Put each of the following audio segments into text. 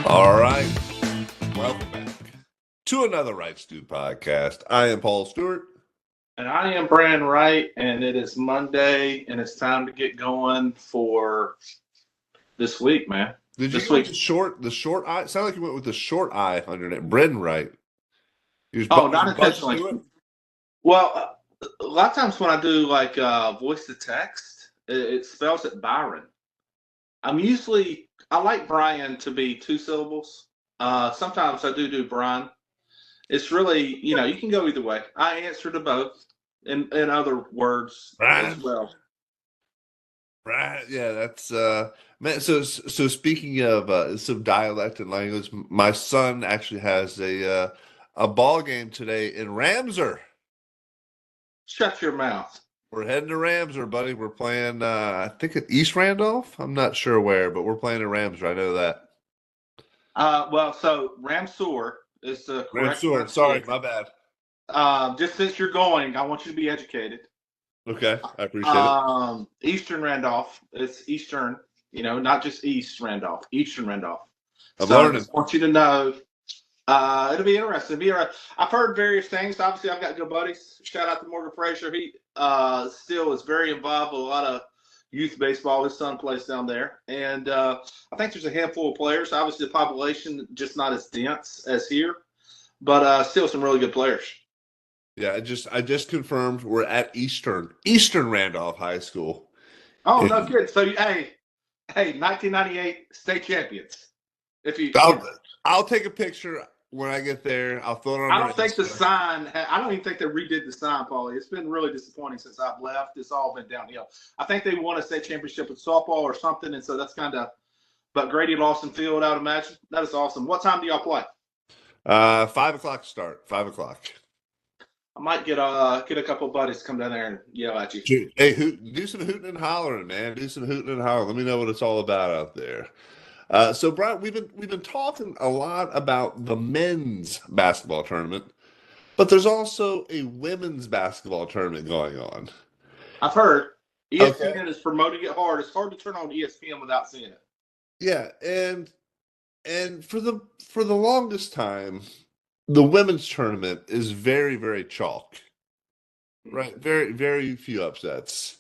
All right. Welcome back to another Wright Stew podcast. I am Paul Stewart. And I am Brand Wright, and it is Monday, and it's time to get going for this week, man. Did you This go with week. the short eye? Sound like you went with the short eye under it. Brendan Wright. You just Oh, bu- not just buzzed intentionally. to it? Well, a lot of times when I do like voice to text, it spells it Byron. I like Brian to be two syllables. Sometimes I do Brian. It's really, you can go either way. I answer to both in other words as Brian. well. Right. Yeah, that's man. So speaking of some dialect and language, my son actually has a ball game today in Ramsar. Shut your mouth. We're heading to Ramsar, buddy. We're playing, I think at East Randolph. I'm not sure where, but we're playing in Ramsar. I know that. So Ramsur is the correct Ramsar. Sorry, pronunciation. my bad. Just since you're going, I want you to be educated. Okay, I appreciate it. Eastern Randolph. It's Eastern, not just East Randolph. Eastern Randolph. I'm So I learning. just want you to know. It'll be interesting. I've heard various things. Obviously, I've got good buddies. Shout out to Morgan Fraser. He still is very involved with a lot of youth baseball. His son plays down there, and I think there's a handful of players. Obviously, the population just not as dense as here, but still some really good players. Yeah, I just confirmed we're at Eastern Randolph High School. Oh, no kidding. So, hey, 1998 state champions. If you, I'll take a picture when I get there. I'll throw it on. I don't think the sign. I don't even think they redid the sign, Paulie. It's been really disappointing since I've left. It's all been downhill. I think they won a state championship with softball or something, and so that's kind of. But Grady Lawson Field, I would imagine. That is awesome. What time do y'all play? 5:00 start. 5:00. I might get a couple of buddies to come down there and yell at you. Dude, hey, do some hooting and hollering, man. Do some hooting and hollering. Let me know what it's all about out there. So, Brian, we've been talking a lot about the men's basketball tournament, but there's also a women's basketball tournament going on. I've heard ESPN is promoting it hard. It's hard to turn on ESPN without seeing it. Yeah, and for the longest time, the women's tournament is very, very chalk. Right, very, very few upsets,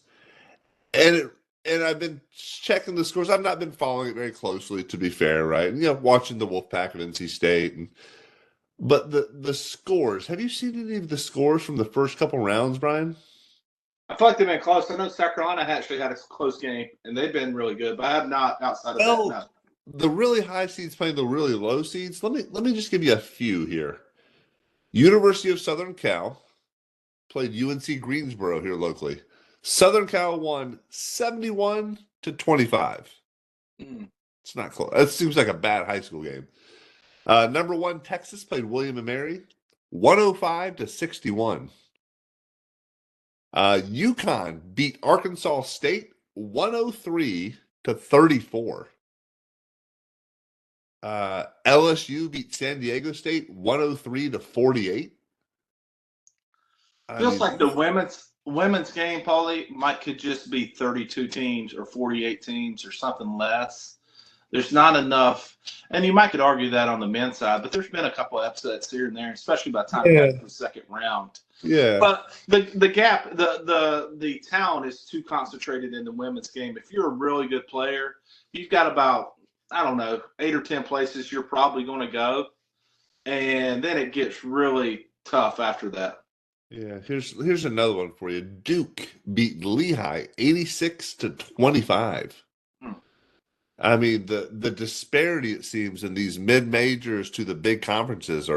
and I've been checking the scores. I've not been following it very closely, to be fair, right? And, watching the Wolfpack of NC State, but the scores. Have you seen any of the scores from the first couple rounds, Brian? I feel like they've been close. I know South Carolina actually had a close game, and they've been really good, but I have not outside of that. No. The really high seeds playing the really low seeds. Let me just give you a few here. University of Southern Cal played UNC Greensboro here locally. Southern Cal won 71-25. It's not close. That seems like a bad high school game. Number 1, Texas played William and Mary, 105-61. UConn beat Arkansas State, 103-34. LSU beat San Diego State, 103-48. Feels like the women's game, Paulie, could just be 32 teams or 48 teams or something less. There's not enough, and you might could argue that on the men's side, but there's been a couple of upsets here and there, especially by the time we got to the second round. Yeah. But the gap, the talent is too concentrated in the women's game. If you're a really good player, you've got about, I don't know, 8 or 10 places you're probably going to go, and then it gets really tough after that. Yeah, here's another one for you. Duke beat Lehigh 86-25. I mean, the disparity, it seems, in these mid-majors to the big conferences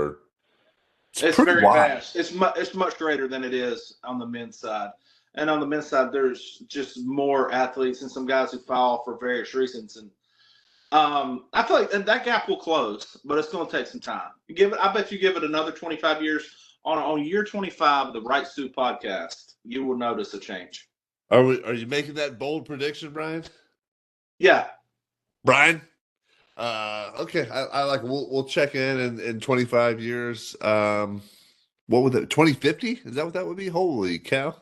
it's very vast. It's much greater than it is on the men's side. And on the men's side, there's just more athletes and some guys who fall for various reasons. And I feel like that gap will close, but it's going to take some time. I bet you give it another 25 years. On year 25 of the Wright Stew podcast, you will notice a change. Are you making that bold prediction, Brian? Yeah. Brian? Okay. I like we'll check in 25 years. What would that 2050? Is that what that would be? Holy cow.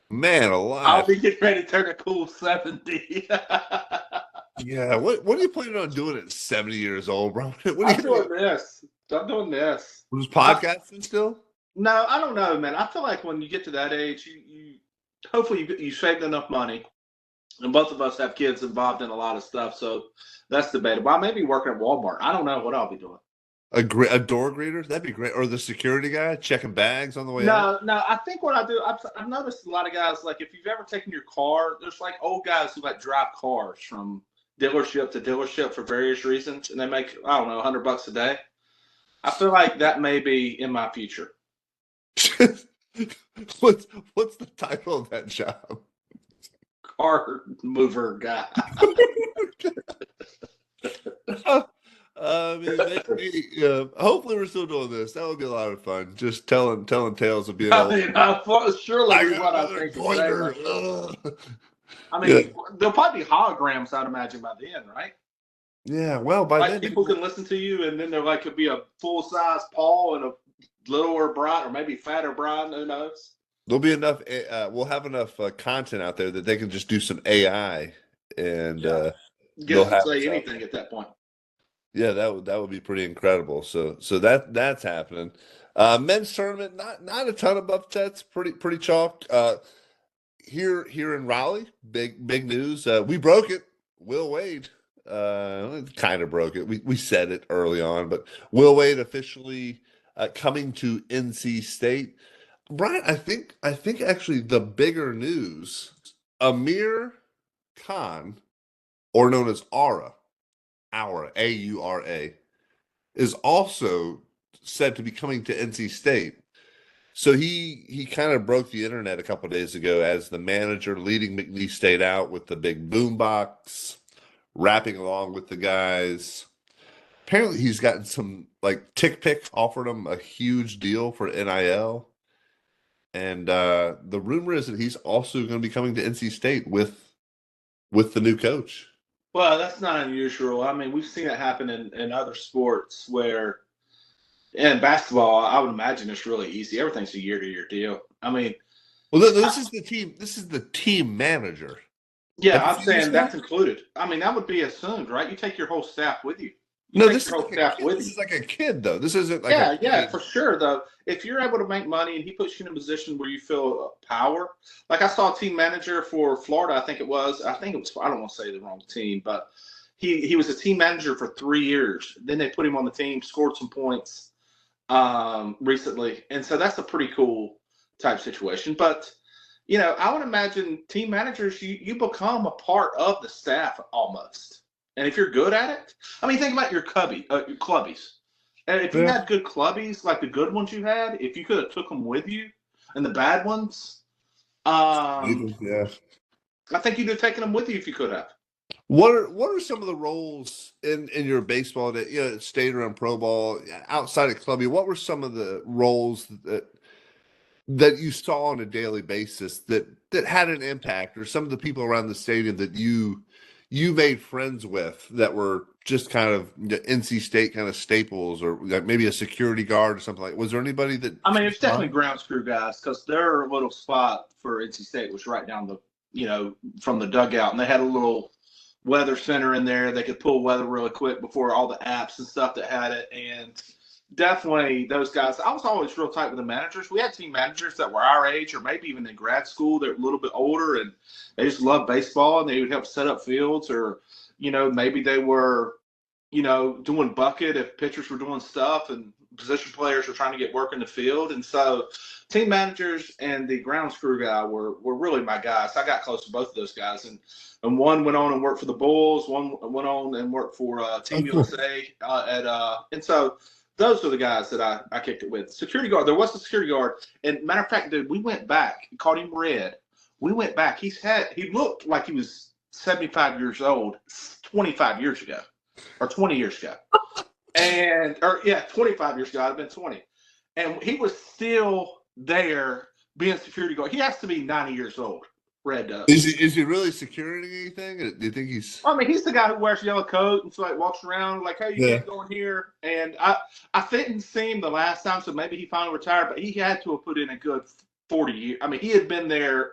Man alive. I'll be getting ready to turn a cool 70. Yeah, what are you planning on doing at 70 years old, bro? What are I'm you gonna doing this. I'm doing this. was podcasting still? No, I don't know, man. I feel like when you get to that age, you hopefully you saved enough money, and both of us have kids involved in a lot of stuff, so that's debatable. I may be working at Walmart. I don't know what I'll be doing. A door greeter? That'd be great. Or the security guy checking bags on the way out. No. I think what I do, I've noticed a lot of guys, like if you've ever taken your car, there's like old guys who like drive cars from dealership to dealership for various reasons, and they make, I don't know, $100 a day. I feel like that may be in my future. What's the title of that job? Car mover guy. I mean, hopefully we're still doing this. That would be a lot of fun. Just telling tales of being I old. mean, surely I is what I got think. pointer. I mean, there'll probably be holograms, I'd imagine, by then, right? Yeah, well, by like then people can listen to you, and then there like could be a full size Paul and a littler Brian, or maybe fatter Brian. Who knows? there'll be enough. We'll have enough content out there that they can just do some AI, and Get they'll us to have say some. anything at that point. Yeah, that would be pretty incredible. So that's happening. Men's tournament, not a ton of upsets, pretty chalk. Here in Raleigh, big news. We broke it. Will Wade, kind of broke it. We said it early on, but Will Wade officially coming to NC State. Brian, I think actually the bigger news, Amir Khan, or known as Aura, Aura, is also said to be coming to NC State. So he kind of broke the internet a couple of days ago as the manager leading McNeese State out with the big boombox, rapping along with the guys. Apparently he's gotten some like TickPick offered him a huge deal for NIL. And the rumor is that he's also going to be coming to NC State with the new coach. Well, that's not unusual. I mean, we've seen it happen in other sports where, in basketball, I would imagine it's really easy. Everything's a year-to-year deal. I mean, Well, this is the team. This is the team manager. yeah, Have you I'm seen this saying guy? that's included. I mean, that would be assumed, right? You take your whole staff with you. No, Take this is your whole like a staff kid. with This you. is like a kid, though. This isn't like Yeah, a yeah, kid. for sure. Though, if you're able to make money and he puts you in a position where you feel power, like I saw a team manager for Florida, I think it was. I don't want to say the wrong team, but he was a team manager for 3 years. Then they put him on the team, scored some points recently, and so that's a pretty cool type situation. But I would imagine team managers, you become a part of the staff almost. And if you're good at it, I mean, think about your clubbies. And if you Yeah. had good clubbies, like the good ones you had, if you could have took them with you, and the bad ones, Yeah. I think you'd have taken them with you if you could have. What are some of the roles in your baseball that state or in pro ball outside of clubby? What were some of the roles that you saw on a daily basis that had an impact, or some of the people around the stadium that you made friends with that were just kind of NC State kind of staples, or like maybe a security guard or something like? Was there anybody that? I mean, it's definitely ground crew guys because their little spot for NC State was right down from the dugout, and they had a little weather center in there. They could pull weather really quick before all the apps and stuff that had it. And definitely those guys. I was always real tight with the managers. We had team managers that were our age or maybe even in grad school. They're a little bit older and they just loved baseball, and they would help set up fields, or, maybe they were, doing bucket if pitchers were doing stuff and position players were trying to get work in the field. And so team managers and the grounds crew guy were really my guys. I got close to both of those guys. And one went on and worked for the Bulls. One went on and worked for Team USA. And so those are the guys that I kicked it with. Security guard. There was a security guard. And matter of fact, dude, we went back. Called him Red. We went back. He looked like he was 75 years old 25 years ago or 20 years ago. 25 years ago. I'd have been 20. And he was still there being security guard. He has to be 90 years old. Red does. Is he really securing anything? Do you think he's? I mean, he's the guy who wears a yellow coat and so like walks around like, "Hey, you can't go in here." And I didn't see him the last time, so maybe he finally retired. But he had to have put in a good 40 years. I mean, he had been there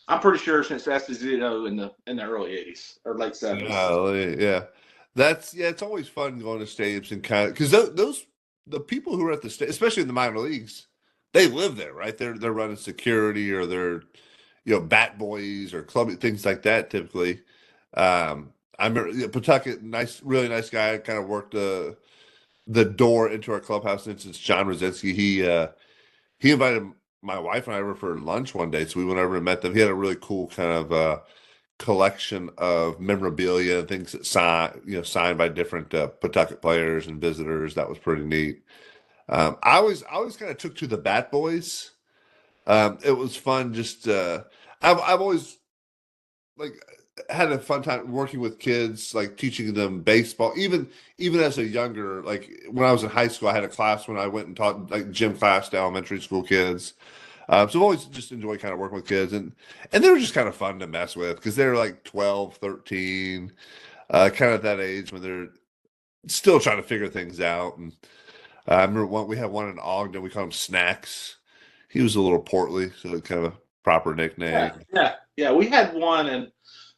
I'm pretty sure since Esposito in the early '80s or late '70s. Yeah. It's always fun going to stadiums and kind of because those the people who are at the state, especially in the minor leagues, they live there, right? They're running security or they're bat boys or club things like that typically. I remember Pawtucket, nice, really nice guy, kind of worked the door into our clubhouse. Since it's John Rosinski, he invited my wife and I over for lunch one day, so we went over and met them. He had a really cool kind of collection of memorabilia and things that signed by different Pawtucket players and visitors. That was pretty neat. I always kind of took to the Bat Boys. It was fun. Just I've always like had a fun time working with kids, like teaching them baseball. Even as a younger, like when I was in high school, I had a class when I went and taught like gym class to elementary school kids. So I've always just enjoyed kind of working with kids, and they were just kind of fun to mess with because they're like 12, 13, kind of that age when they're still trying to figure things out. And I remember we had one in Ogden. We called him Snacks. He was a little portly, so kind of a proper nickname. Yeah. We had one, and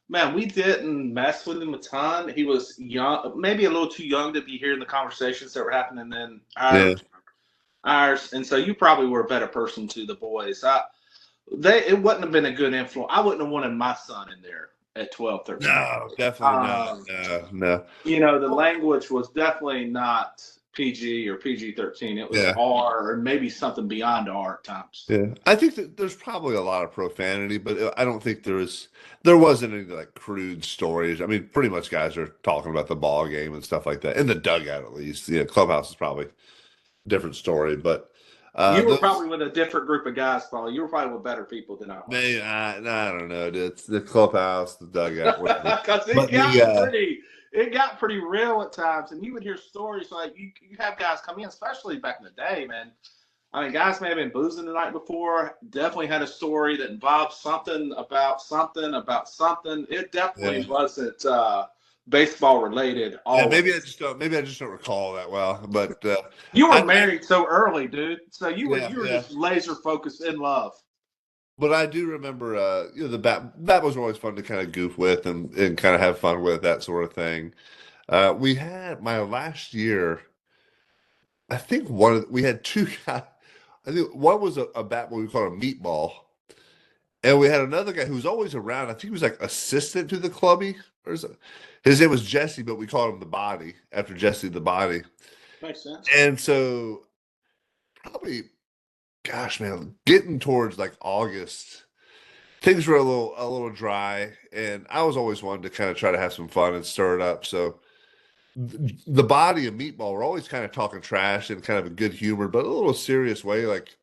man, we didn't mess with him a ton. He was young, maybe a little too young to be hearing the conversations that were happening in Yeah. ours, and so you probably were a better person to the boys. It wouldn't have been a good influence. I wouldn't have wanted my son in there at 12, 13. No, definitely not. No. The language was definitely not PG or PG-13. It was Yeah. R or maybe something beyond R at times. Yeah. I think that there's probably a lot of profanity, but I don't think there wasn't any like crude stories. I mean, pretty much guys are talking about the ball game and stuff like that in the dugout, at least. Clubhouse is probably a different story, but You were probably with a different group of guys, probably. You were probably with better people than I was. I don't know. It's the clubhouse, the dugout. Because it got pretty real at times, and you would hear stories like you have guys come in, especially back in the day, man. I mean, guys may have been boozing the night before. Definitely had a story that involved something about something about something. It definitely wasn't baseball related. Yeah, maybe I just don't recall that well. But you were married so early, dude. So you were just laser focused in love. But I do remember, the bat was always fun to kind of goof with and kind of have fun with, that sort of thing. We had my last year. I think we had two guys. I think one was a bat boy we called a meatball, and we had another guy who was always around. I think he was like assistant to the clubby, his name was Jesse, but we called him the Body after Jesse the Body. Makes sense. And so probably, gosh, man, getting towards like August, things were a little dry, and I was always one to kind of try to have some fun and stir it up. So the Body and Meatball were always kind of talking trash in kind of a good humor, but a little serious way, like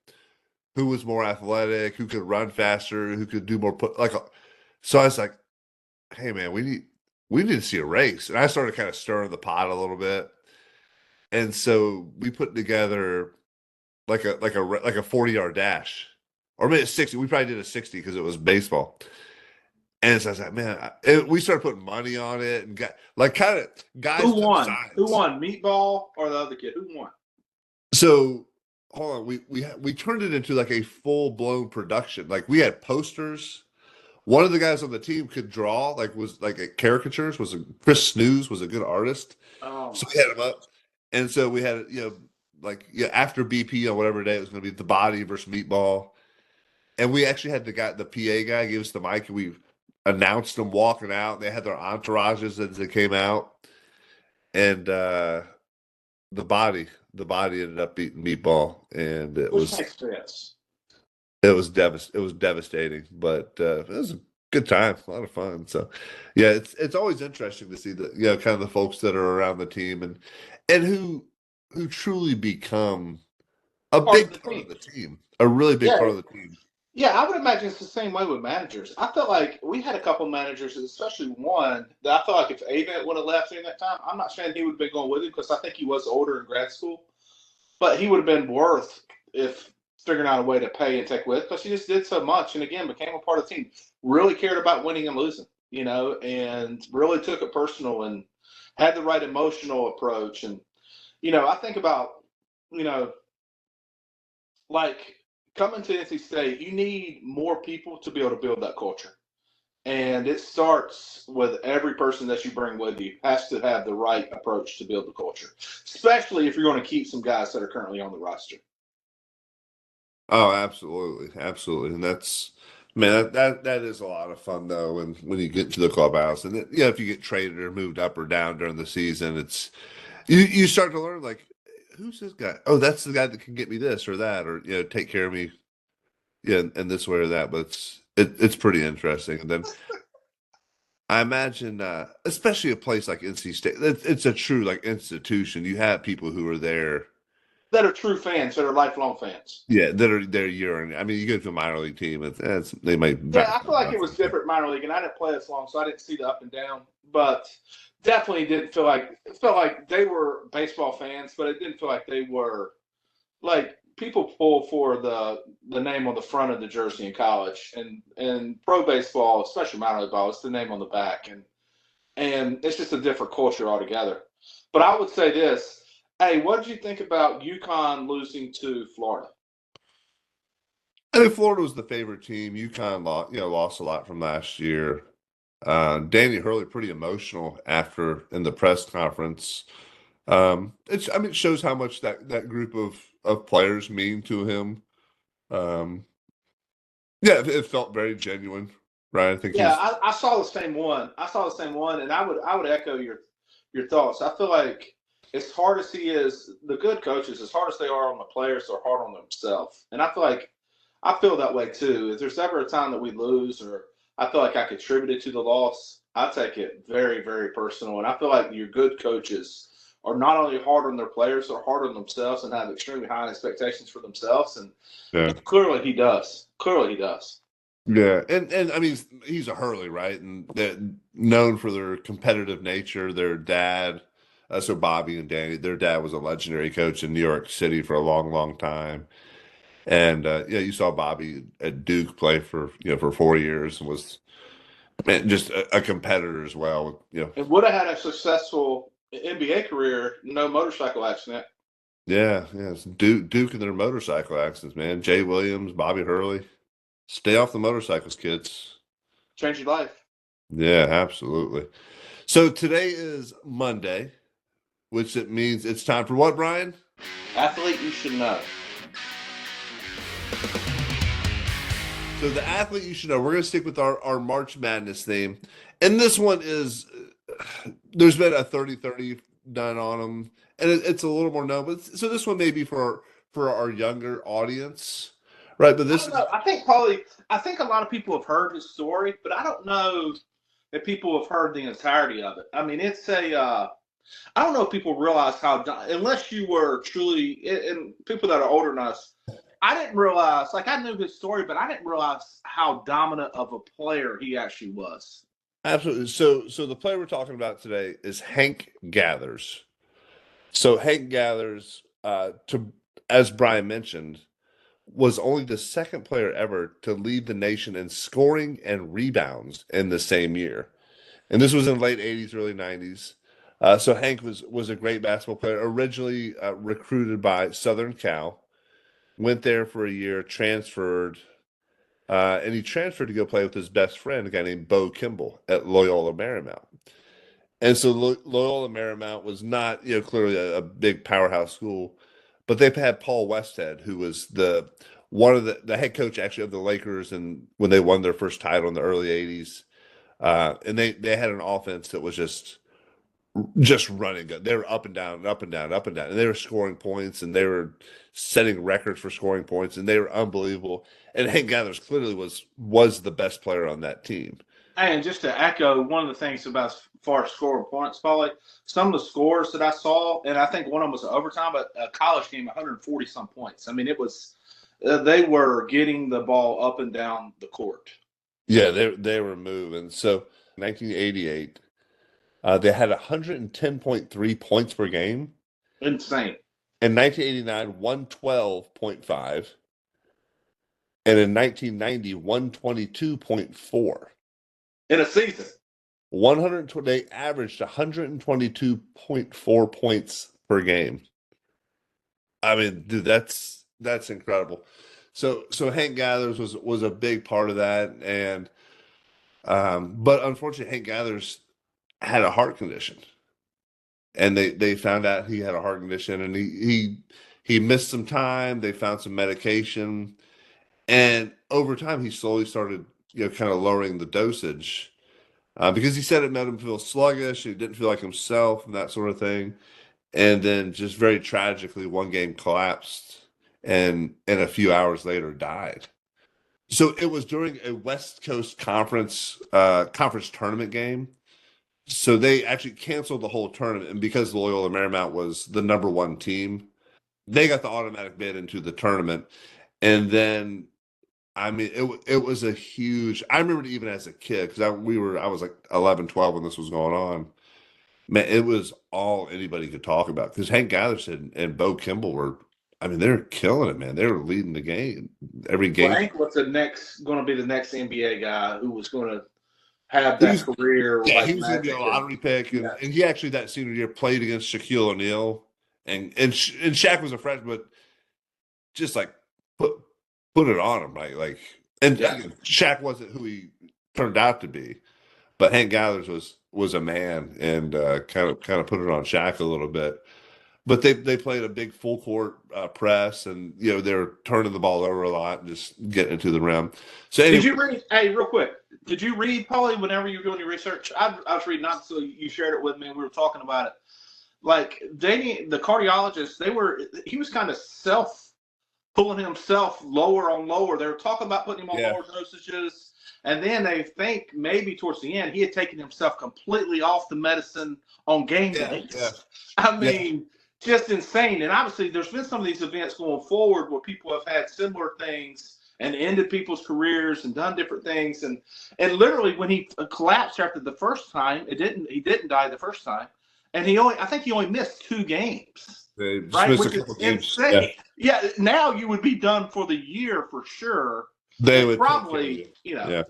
who was more athletic, who could run faster, who could do more so I was like, hey man, we need to see a race. And I started kind of stirring the pot a little bit. And so we put together like a 40-yard dash, or maybe a 60. We probably did a 60 because it was baseball. And so I was like, man, we started putting money on it and got like kind of guys. Who won? Who won? Meatball or the other kid? Who won? So hold on, we turned it into like a full blown production. Like we had posters. One of the guys on the team could draw, was caricatures. Chris Snooze was a good artist. Oh, so we had him up, and so we had after BP on whatever day it was going to be the Body versus Meatball, and we actually had the PA guy give us the mic, and we announced them walking out. They had their entourages as they came out, and the body ended up beating Meatball, and it was devastating, but it was a good time, a lot of fun. So yeah, it's always interesting to see the kind of the folks that are around the team and who truly become a big part of the team, a really big part of the team. Yeah, I would imagine it's the same way with managers. I felt like we had a couple managers, especially one that I felt like if Avent would have left during that time, I'm not saying he would have been going with him because I think he was older in grad school, but he would have been worth if figuring out a way to pay and take with because he just did so much and again became a part of the team. Really cared about winning and losing, and really took it personal and had the right emotional approach. And I think about like coming to NC State, you need more people to be able to build that culture. And it starts with every person that you bring with you has to have the right approach to build the culture, especially if you're going to keep some guys that are currently on the roster. Oh, absolutely, absolutely, and that's man, that is a lot of fun though. When you get to the clubhouse, and if you get traded or moved up or down during the season, it's you start to learn like, who's this guy? Oh, that's the guy that can get me this or that, or take care of me, and this way or that. But it's pretty interesting. And then I imagine, especially a place like NC State, it's a true like institution. You have people who are there That are true fans, that are lifelong fans. yeah, that are there yearning. I mean, you go to a minor league team, they might. Yeah, I feel like it was different minor league, and I didn't play as long, so I didn't see the up and down. But definitely didn't feel like it felt like they were baseball fans, but it didn't feel like they were like people pull for the name on the front of the jersey in college, and pro baseball, especially minor league ball, it's the name on the back, and it's just a different culture altogether. But I would say this. Hey, what did you think about UConn losing to Florida? I mean, Florida was the favorite team. UConn lost a lot from last year. Danny Hurley pretty emotional after in the press conference. It shows how much that group of players mean to him. Yeah, it felt very genuine, right? I think Yeah, I saw the same one. And I would echo your thoughts. I feel like as hard as he is, the good coaches, as hard as they are on the players, are hard on themselves. And I feel like I feel that way too. If there's ever a time that we lose or I feel like I contributed to the loss, I take it very, very personal. And I feel like your good coaches are not only hard on their players, they're hard on themselves and have extremely high expectations for themselves. And clearly he does. Yeah, and I mean he's a Hurley, right? And they're known for their competitive nature. Their dad, so Bobby and Danny, their dad was a legendary coach in New York City for a long, long time. And you saw Bobby at Duke play for 4 years and was just a competitor as well. And would have had a successful NBA career, no motorcycle accident. Yeah, it's Duke and their motorcycle accidents, man. Jay Williams, Bobby Hurley, stay off the motorcycles, kids. Change your life. Yeah, absolutely. So today is Monday, which it means it's time for what, Brian? Athlete you should know. So the athlete you should know, we're going to stick with our March Madness theme. And this one is, there's been a 30-30 done on them. And it's a little more known. But so this one may be for our younger audience, right? But this I think a lot of people have heard his story, but I don't know if people have heard the entirety of it. I mean, it's I don't know if people realize unless you were truly, and people that are older than us, I didn't realize, like I knew his story, but I didn't realize how dominant of a player he actually was. absolutely. So the player we're talking about today is Hank Gathers. So Hank Gathers, as Brian mentioned, was only the second player ever to lead the nation in scoring and rebounds in the same year. And this was in late 80s, early 90s. So Hank was a great basketball player, originally recruited by Southern Cal, went there for a year, transferred, and he transferred to go play with his best friend, a guy named Bo Kimball at Loyola Marymount. And so Loyola Marymount was not, clearly a big powerhouse school, but they've had Paul Westhead, who was one of the head coach actually of the Lakers, and when they won their first title in the early '80s, and they had an offense that was just running good. They were up and down, up and down, up and down, and they were scoring points, and they were setting records for scoring points, and they were unbelievable. And Hank Gathers clearly was the best player on that team. And just to echo one of the things about as far as scoring points, Paulie, some of the scores that I saw, and I think one of them was an overtime, but a college game, 140 some points. I mean, it was they were getting the ball up and down the court. Yeah, they were moving. So 1988, they had 110.3 points per game. Insane. In 1989, 112.5. And in 1990, 122.4. In a season. 120, they averaged 122.4 points per game. I mean, dude, that's incredible. So Hank Gathers was a big part of that, and but unfortunately, Hank Gathers had a heart condition, and they found out he had a heart condition, and he missed some time. They found some medication, and over time, he slowly started, kind of lowering the dosage, because he said it made him feel sluggish. He didn't feel like himself, and that sort of thing. And then, just very tragically, one game collapsed, and a few hours later died. So it was during a West Coast conference tournament game. So they actually canceled the whole tournament, and because Loyola Marymount was the number one team, they got the automatic bid into the tournament. And then, I mean, it was a huge. I remember it even as a kid, because I was like 11, 12 when this was going on. Man, it was all anybody could talk about, because Hank Gatherson and Bo Kimball were. I mean, they're killing it, man. They were leading the game every Well, game. Hank was going to be the next NBA guy who was going to have He that was, career yeah, he like was going to be a Magic. lottery pick, and, Yeah, and he actually that senior year played against Shaquille O'Neal, and Shaq was a freshman, but just like put put it on him, right? Like, and yeah. again, Shaq wasn't who he turned out to be, but Hank Gathers was a man, and kind of put it on Shaq a little bit. But they played a big full court press, and they were turning the ball over a lot and just getting into the rim. So Did anyway, you read? Hey, real quick. Did you read, Paulie, whenever you were doing your research? I was reading, not so you shared it with me, and we were talking about it. Like Danny, the cardiologist, he was kind of pulling himself lower on lower. They were talking about putting him on yeah, lower dosages, and then they think maybe towards the end he had taken himself completely off the medicine on game yeah, yeah, days. I yeah. mean, just insane. And obviously, there's been some of these events going forward where people have had similar things and ended people's careers and done different things. And literally, when he collapsed after the first time, he didn't die the first time, and I think he only missed 2 games, They just right? missed a Which is couple games. Yeah, insane. Yeah, now you would be done for the year for sure, they and would take care of you. probably. Yeah.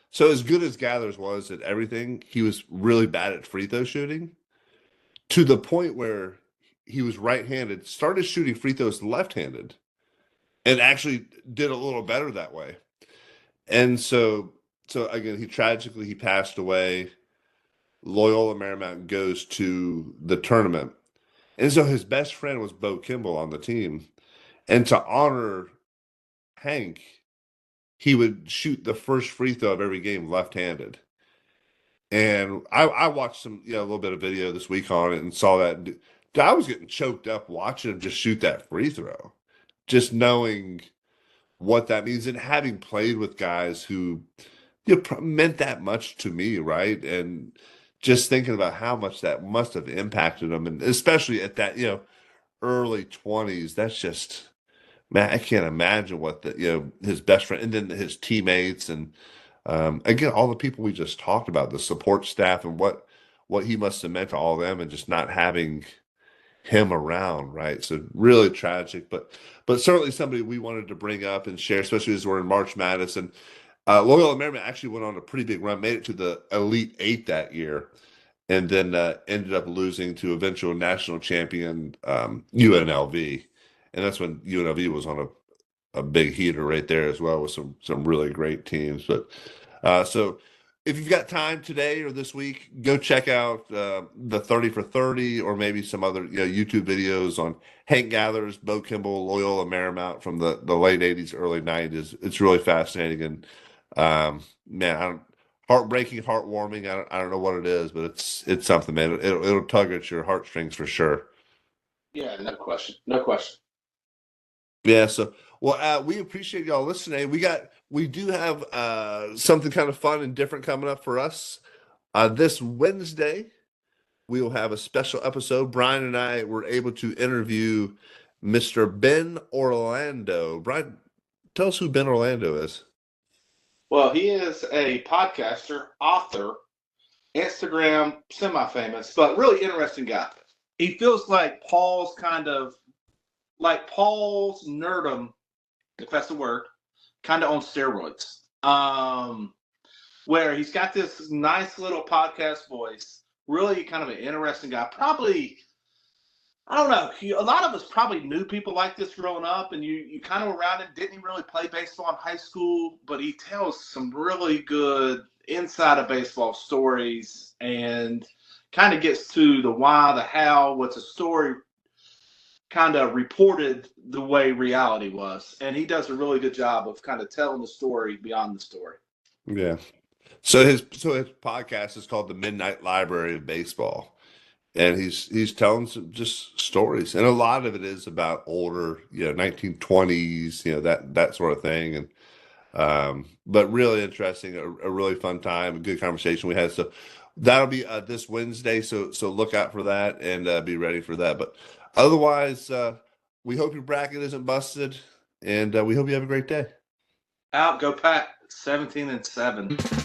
So as good as Gathers was at everything, he was really bad at free throw shooting, to the point where he was right-handed, started shooting free throws left-handed, and actually did a little better that way. And so again, he passed away. Loyola Marymount goes to the tournament. And so his best friend was Bo Kimball on the team. And to honor Hank, he would shoot the first free throw of every game left-handed. And I watched a little bit of video this week on it and saw that. Dude, I was getting choked up watching him just shoot that free throw, just knowing what that means, and having played with guys who meant that much to me, right? And just thinking about how much that must have impacted him, and especially at that early 20s. That's just, man, I can't imagine what his best friend, and then his teammates, and again, all the people we just talked about, the support staff, and what he must have meant to all of them, and just not having him around, right? So really tragic, but certainly somebody we wanted to bring up and share, especially as we're in March Madness. And Loyola Marymount actually went on a pretty big run, made it to the Elite Eight that year, and then ended up losing to eventual national champion UNLV, and that's when UNLV was on a big heater right there as well, with some really great teams. But so if you've got time today or this week, go check out the 30 for 30, or maybe some other YouTube videos on Hank Gathers, Bo Kimball, Loyola Marymount from the late 80s, early 90s. It's really fascinating, and man, heartbreaking, heartwarming. I don't know what it is, but it's something, man. It'll tug at your heartstrings for sure. Yeah, no question, no question. Yeah, so well, we appreciate y'all listening. We do have something kind of fun and different coming up for us. This Wednesday, we will have a special episode. Brian and I were able to interview Mr. Ben Orlando. Brian, tell us who Ben Orlando is. Well, he is a podcaster, author, Instagram semi-famous, but really interesting guy. He feels like Paul's nerdum, if that's the word, kind of on steroids. Where he's got this nice little podcast voice, really kind of an interesting guy. Probably I don't know. A lot of us probably knew people like this growing up, and you kind of were around it. Didn't really play baseball in high school, but he tells some really good inside of baseball stories and kind of gets to the why, the how, what's a story kind of reported the way reality was. And he does a really good job of kind of telling the story beyond the story. Yeah. So his podcast is called The Midnight Library of Baseball. And he's telling some just stories. And a lot of it is about older, 1920s, that sort of thing. And but really interesting, a really fun time, a good conversation we had. So that'll be this Wednesday. So look out for that and be ready for that. But otherwise, we hope your bracket isn't busted, and we hope you have a great day. Out, go Pack, 17-7.